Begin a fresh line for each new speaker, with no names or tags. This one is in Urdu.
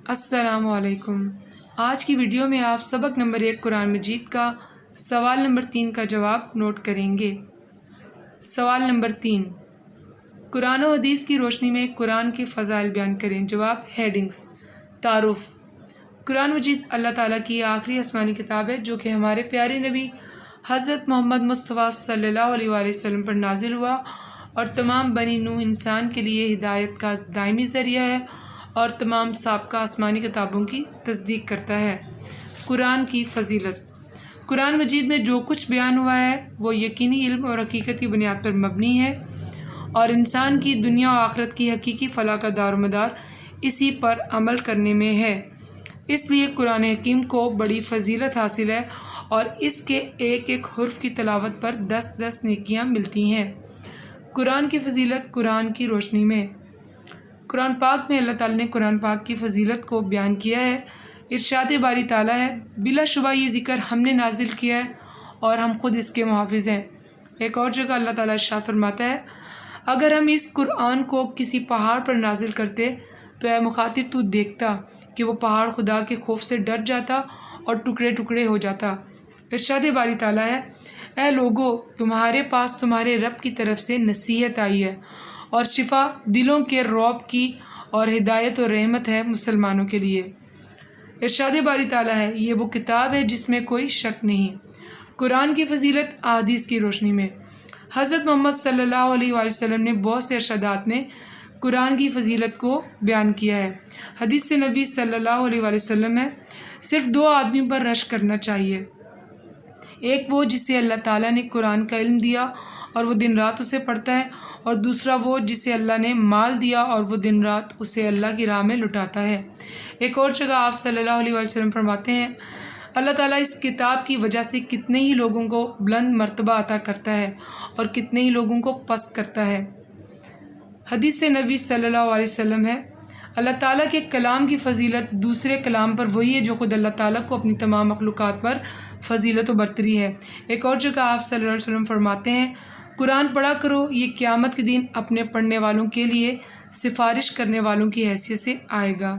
السلام علیکم۔ آج کی ویڈیو میں آپ سبق نمبر 1 قرآن مجید کا سوال نمبر 3 کا جواب نوٹ کریں گے۔ سوال نمبر 3، قرآن و حدیث کی روشنی میں قرآن کے فضائل بیان کریں۔ جواب ہیڈنگز۔ تعارف: قرآن مجید اللہ تعالیٰ کی آخری آسمانی کتاب ہے جو کہ ہمارے پیارے نبی حضرت محمد مصطفیٰ صلی اللہ علیہ وآلہ وسلم پر نازل ہوا اور تمام بنی نوح انسان کے لیے ہدایت کا دائمی ذریعہ ہے اور تمام سابقہ آسمانی کتابوں کی تصدیق کرتا ہے۔ قرآن کی فضیلت: قرآن مجید میں جو کچھ بیان ہوا ہے وہ یقینی علم اور حقیقت کی بنیاد پر مبنی ہے اور انسان کی دنیا و آخرت کی حقیقی فلاح کا دار و مدار اسی پر عمل کرنے میں ہے۔ اس لیے قرآن حکیم کو بڑی فضیلت حاصل ہے اور اس کے ایک ایک حرف کی تلاوت پر 10 نیکیاں ملتی ہیں۔ قرآن کی فضیلت قرآن کی روشنی میں: قرآن پاک میں اللہ تعالیٰ نے قرآن پاک کی فضیلت کو بیان کیا ہے۔ ارشاد باری تعالیٰ ہے، بلا شبہ یہ ذکر ہم نے نازل کیا ہے اور ہم خود اس کے محافظ ہیں۔ ایک اور جگہ اللہ تعالیٰ ارشاد فرماتا ہے، اگر ہم اس قرآن کو کسی پہاڑ پر نازل کرتے تو اے مخاطب تو دیکھتا کہ وہ پہاڑ خدا کے خوف سے ڈر جاتا اور ٹکڑے ٹکڑے ہو جاتا۔ ارشاد باری تعالیٰ ہے، اے لوگو تمہارے پاس تمہارے رب کی طرف سے نصیحت آئی ہے اور شفا دلوں کے رعب کی اور ہدایت و رحمت ہے مسلمانوں کے لیے۔ ارشاد باری تعالیٰ ہے، یہ وہ کتاب ہے جس میں کوئی شک نہیں۔ قرآن کی فضیلت احادیث کی روشنی میں: حضرت محمد صلی اللہ علیہ وآلہ وسلم نے بہت سے ارشادات نے قرآن کی فضیلت کو بیان کیا ہے۔ حدیث نبی صلی اللہ علیہ وآلہ وسلم ہے، صرف 2 آدمیوں پر رشک کرنا چاہیے، ایک وہ جسے اللہ تعالیٰ نے قرآن کا علم دیا اور وہ دن رات اسے پڑھتا ہے، اور دوسرا وہ جسے اللہ نے مال دیا اور وہ دن رات اسے اللہ کی راہ میں لٹاتا ہے۔ ایک اور جگہ آپ صلی اللہ علیہ وآلہ وسلم فرماتے ہیں، اللہ تعالیٰ اس کتاب کی وجہ سے کتنے ہی لوگوں کو بلند مرتبہ عطا کرتا ہے اور کتنے ہی لوگوں کو پست کرتا ہے۔ حدیث نبی صلی اللہ علیہ وسلم ہے، اللہ تعالیٰ کے کلام کی فضیلت دوسرے کلام پر وہی ہے جو خود اللہ تعالیٰ کو اپنی تمام مخلوقات پر فضیلت و برتری ہے۔ ایک اور جگہ آپ صلی اللہ علیہ وسلم فرماتے ہیں، قرآن پڑھا کرو، یہ قیامت کے دن اپنے پڑھنے والوں کے لیے سفارش کرنے والوں کی حیثیت سے آئے گا۔